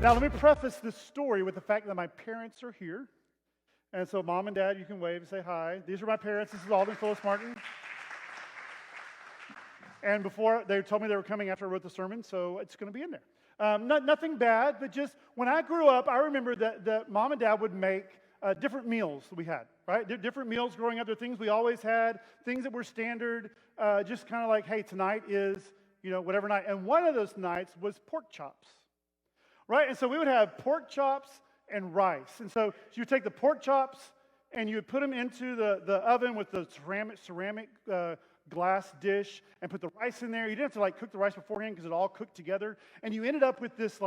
Now, let me preface this story with the fact that my parents are here. And so, Mom and Dad, you can wave and say hi. These are my parents. This is Alden and Phyllis Martin. And before, they told me they were coming after I wrote the sermon, so it's going to be in there. Nothing bad, but just when I grew up, I remember that Mom and Dad would make different meals that we had, right? Different meals growing up. There are things we always had, things that were standard, just kind of like, hey, tonight is, whatever night. And one of those nights was pork chops, right? And so we would have pork chops and rice. And so you would take the pork chops and you would put them into the oven with the ceramic glass dish and put the rice in there. You didn't have to cook the rice beforehand because it all cooked together. And you ended up with this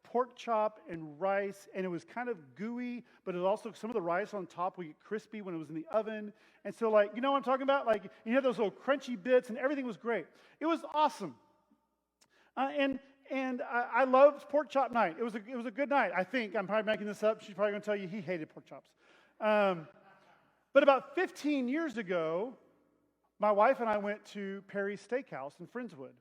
pork chop and rice, and it was kind of gooey, but it was also some of the rice on top would get crispy when it was in the oven. And so you know what I'm talking about? You had those little crunchy bits, and everything was great. It was awesome. And I loved pork chop night. It was a good night, I think. I'm probably making this up. She's probably going to tell you he hated pork chops. But about 15 years ago, my wife and I went to Perry's Steakhouse in Friendswood.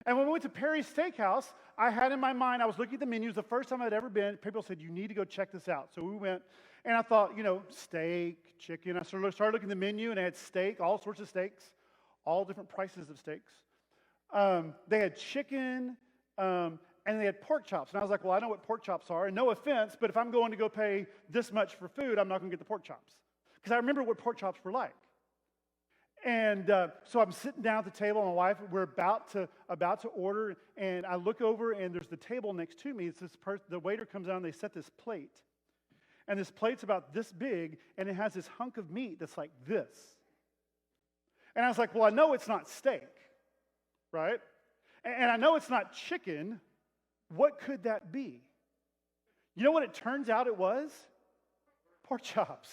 And when we went to Perry's Steakhouse, I had in my mind, I was looking at the menus, the first time I'd ever been, people said, you need to go check this out. So we went, and I thought, steak, chicken. I started looking at the menu, and they had steak, all sorts of steaks, all different prices of steaks. They had chicken, and they had pork chops. And I was like, well, I know what pork chops are, and no offense, but if I'm going to go pay this much for food, I'm not going to get the pork chops. Because I remember what pork chops were like. And so I'm sitting down at the table, and my wife, we're about to order, and I look over, and there's the table next to me. It's this the waiter comes out, and they set this plate. And this plate's about this big, and it has this hunk of meat that's like this. And I was like, well, I know it's not steak, right? And I know it's not chicken. What could that be? You know what it turns out it was? Pork chops.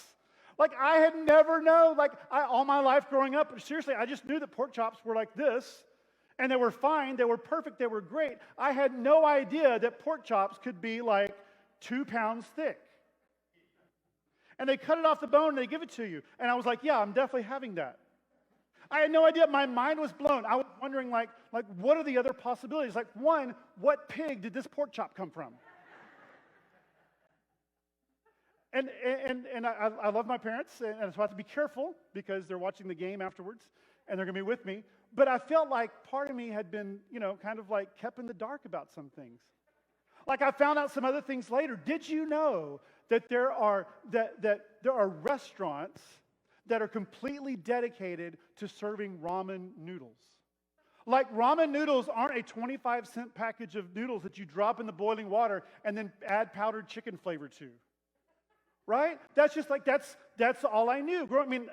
I had never known, all my life growing up, seriously, I just knew that pork chops were like this, and they were fine, they were perfect, they were great. I had no idea that pork chops could be 2 pounds thick. And they cut it off the bone and they give it to you. And I was like, yeah, I'm definitely having that. I had no idea. My mind was blown. I was wondering, what are the other possibilities? One, what pig did this pork chop come from? And I love my parents, and so I have to be careful because they're watching the game afterwards, and they're going to be with me. But I felt like part of me had been, kept in the dark about some things. I found out some other things later. Did you know that there are restaurants that are completely dedicated to serving ramen noodles? Ramen noodles aren't a 25-cent package of noodles that you drop in the boiling water and then add powdered chicken flavor to. Right? That's just that's all I knew. I'm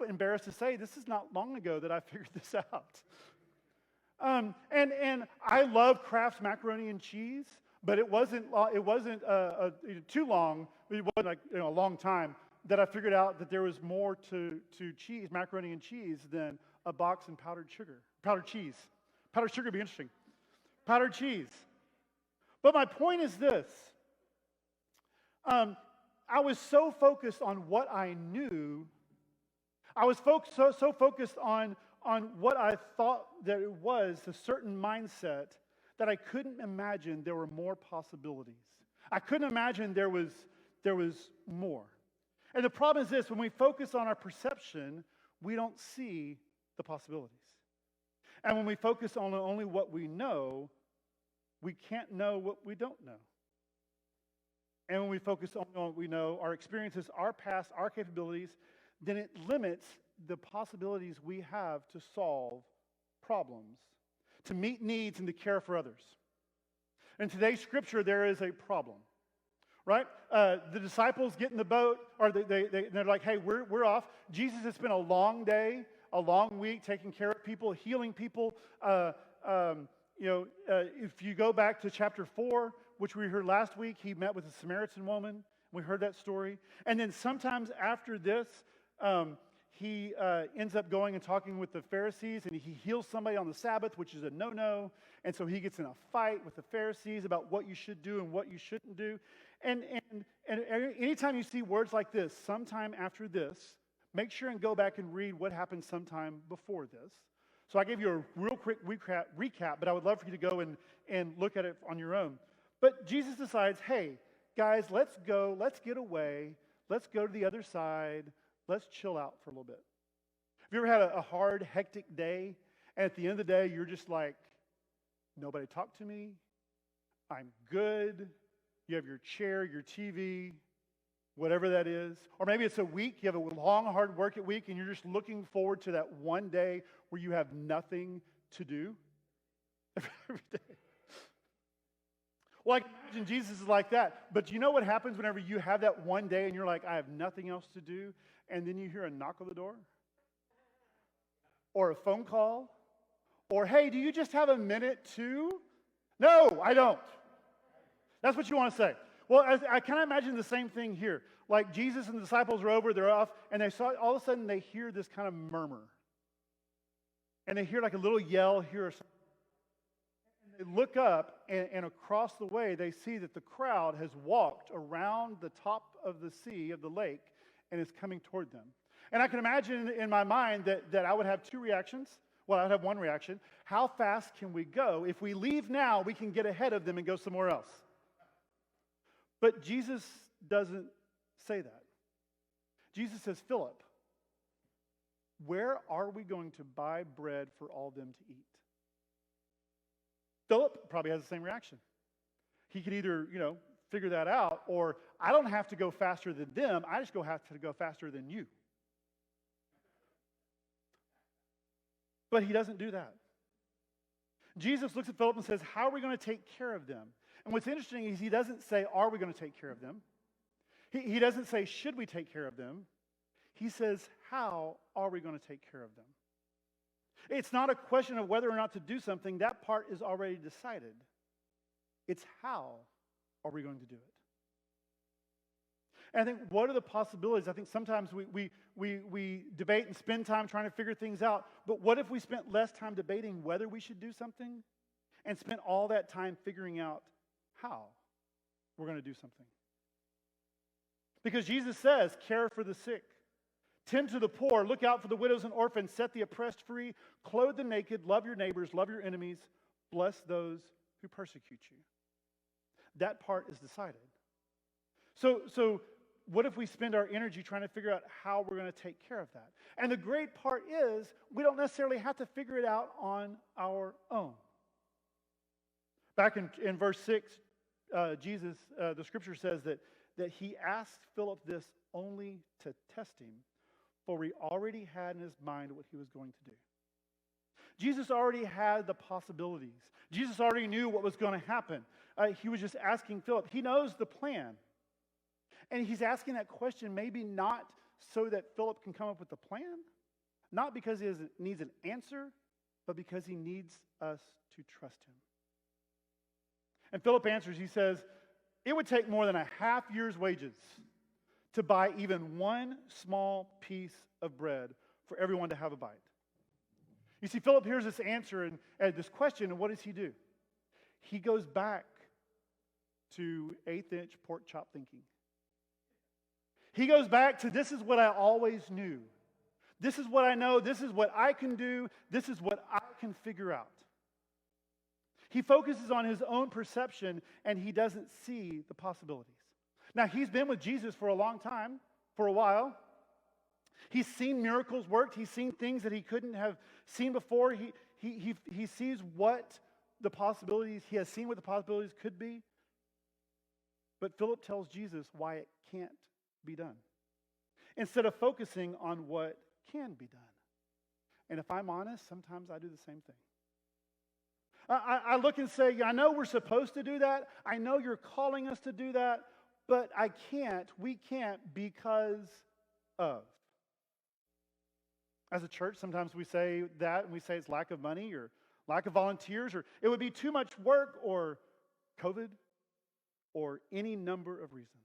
embarrassed to say this is not long ago that I figured this out. And I love Kraft macaroni and cheese, but it wasn't too long. It wasn't a long time that I figured out that there was more to cheese, macaroni and cheese, than a box and powdered cheese. Powdered sugar would be interesting. Powdered cheese. But my point is this. I was so focused on what I knew. I was so focused on what I thought that it was, a certain mindset, that I couldn't imagine there were more possibilities. I couldn't imagine there was more. And the problem is this: when we focus on our perception, we don't see the possibilities. And when we focus on only what we know, we can't know what we don't know. And when we focus on what we know, our experiences, our past, our capabilities, then it limits the possibilities we have to solve problems, to meet needs, and to care for others. In today's scripture, there is a problem, right? The disciples get in the boat, or they're like, hey, we're off. Jesus has spent a long day, a long week taking care of people, healing people. If you go back to chapter 4, which we heard last week, he met with a Samaritan woman. We heard that story. And then sometimes after this, he ends up going and talking with the Pharisees, and he heals somebody on the Sabbath, which is a no-no. And so he gets in a fight with the Pharisees about what you should do and what you shouldn't do. And anytime you see words like this, sometime after this, make sure and go back and read what happened sometime before this. So I gave you a real quick recap, but I would love for you to go and look at it on your own. But Jesus decides, hey, guys, let's go, let's get away, let's go to the other side, let's chill out for a little bit. Have you ever had a hard, hectic day, and at the end of the day, you're just like, nobody talk to me, I'm good, you have your chair, your TV, whatever that is. Or maybe it's a week, you have a long, hard work week, and you're just looking forward to that one day where you have nothing to do every day. Well, I can imagine Jesus is like that. But you know what happens whenever you have that one day and you're like, I have nothing else to do, and then you hear a knock on the door? Or a phone call? Or, hey, do you just have a minute to? No, I don't. That's what you want to say. Well, I kind of imagine the same thing here. Like Jesus and the disciples are over, they're off, and they saw, all of a sudden they hear this kind of murmur. And they hear like a little yell here or something. And they look up, and across the way, they see that the crowd has walked around the top of the sea, of the lake, and is coming toward them. And I can imagine in my mind that I would have two reactions. Well, I would have one reaction. How fast can we go? If we leave now, we can get ahead of them and go somewhere else. But Jesus doesn't say that. Jesus says, Philip, where are we going to buy bread for all them to eat? Philip probably has the same reaction. He could either, figure that out, or I don't have to go faster than them. I just have to go faster than you. But he doesn't do that. Jesus looks at Philip and says, how are we going to take care of them? And what's interesting is he doesn't say, are we going to take care of them? He doesn't say, should we take care of them? He says, how are we going to take care of them? It's not a question of whether or not to do something. That part is already decided. It's how are we going to do it? And I think what are the possibilities? I think sometimes we debate and spend time trying to figure things out. But what if we spent less time debating whether we should do something and spent all that time figuring out how we're going to do something? Because Jesus says, care for the sick, tend to the poor, look out for the widows and orphans, set the oppressed free, clothe the naked, love your neighbors, love your enemies, bless those who persecute you. That part is decided. So what if we spend our energy trying to figure out how we're going to take care of that? And the great part is we don't necessarily have to figure it out on our own. Back in verse 6, Jesus, the scripture says that he asked Philip this only to test him, for he already had in his mind what he was going to do. Jesus already had the possibilities. Jesus already knew what was going to happen. He was just asking Philip. He knows the plan. And he's asking that question maybe not so that Philip can come up with a plan, not because he needs an answer, but because he needs us to trust him. And Philip answers, he says, it would take more than a half year's wages to buy even one small piece of bread for everyone to have a bite. You see, Philip hears this answer and this question, and what does he do? He goes back to eighth-inch pork chop thinking. He goes back to, this is what I always knew. This is what I know. This is what I can do. This is what I can figure out. He focuses on his own perception, and he doesn't see the possibilities. Now, he's been with Jesus for a long time, for a while. He's seen miracles worked. He's seen things that he couldn't have seen before. He sees what the possibilities, he has seen what the possibilities could be. But Philip tells Jesus why it can't be done, instead of focusing on what can be done. And if I'm honest, sometimes I do the same thing. I look and say, I know we're supposed to do that. I know you're calling us to do that, but we can't because of. As a church, sometimes we say that, and we say it's lack of money or lack of volunteers, or it would be too much work, or COVID, or any number of reasons.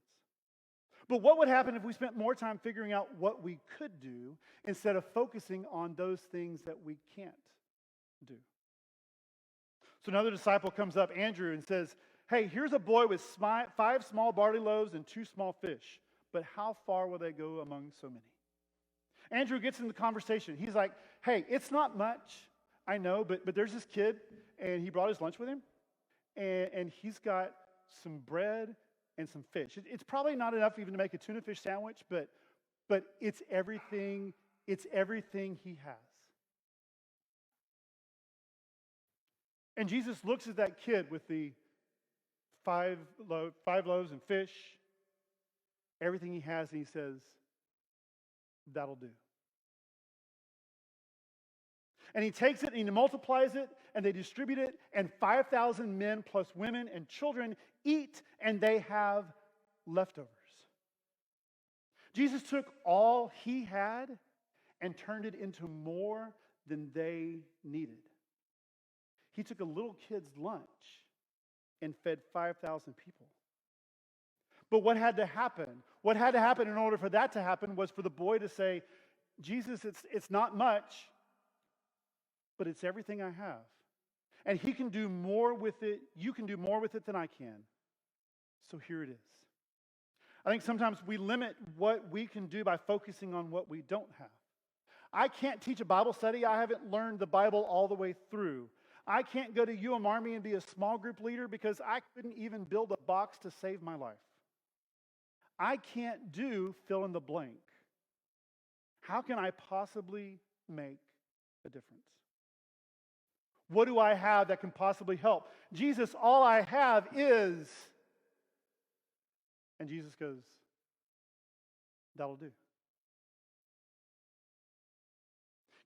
But what would happen if we spent more time figuring out what we could do instead of focusing on those things that we can't do? So another disciple comes up, Andrew, and says, hey, here's a boy with 5 small barley loaves and 2 small fish, but how far will they go among so many? Andrew gets in the conversation. He's like, hey, it's not much, I know, but there's this kid, and he brought his lunch with him, and he's got some bread and some fish. It's probably not enough even to make a tuna fish sandwich, but it's everything he has. And Jesus looks at that kid with the five loaves and fish, everything he has, and he says, that'll do. And he takes it and he multiplies it and they distribute it, and 5,000 men plus women and children eat, and they have leftovers. Jesus took all he had and turned it into more than they needed. He took a little kid's lunch and fed 5,000 people. But what had to happen? What had to happen in order for that to happen was for the boy to say, Jesus, it's not much, but it's everything I have. And he can do more with it. You can do more with it than I can. So here it is. I think sometimes we limit what we can do by focusing on what we don't have. I can't teach a Bible study. I haven't learned the Bible all the way through. I can't go to UM Army and be a small group leader because I couldn't even build a box to save my life. I can't do fill in the blank. How can I possibly make a difference? What do I have that can possibly help? Jesus, all I have is... And Jesus goes, that'll do.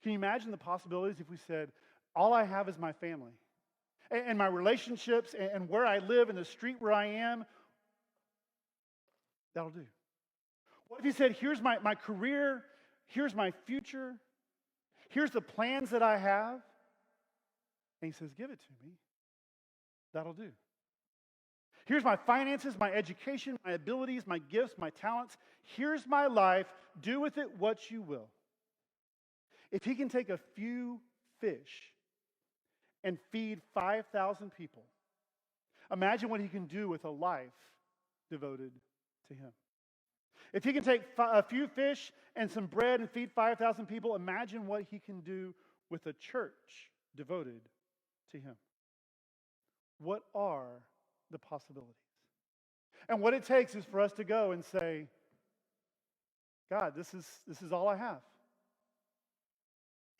Can you imagine the possibilities if we said, all I have is my family and my relationships and where I live and the street where I am? That'll do. What if he said, here's my career, here's my future, here's the plans that I have? And he says, give it to me. That'll do. Here's my finances, my education, my abilities, my gifts, my talents. Here's my life. Do with it what you will. If he can take a few fish and feed 5,000 people, imagine what he can do with a life devoted to him. If he can take a few fish and some bread and feed 5,000 people, imagine what he can do with a church devoted to him. What are the possibilities? And what it takes is for us to go and say, God, this is all I have.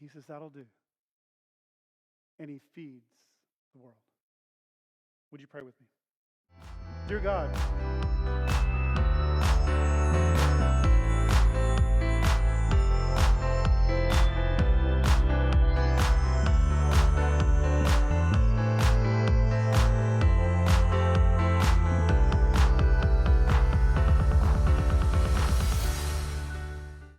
He says, that'll do. And he feeds the world. Would you pray with me? Dear God,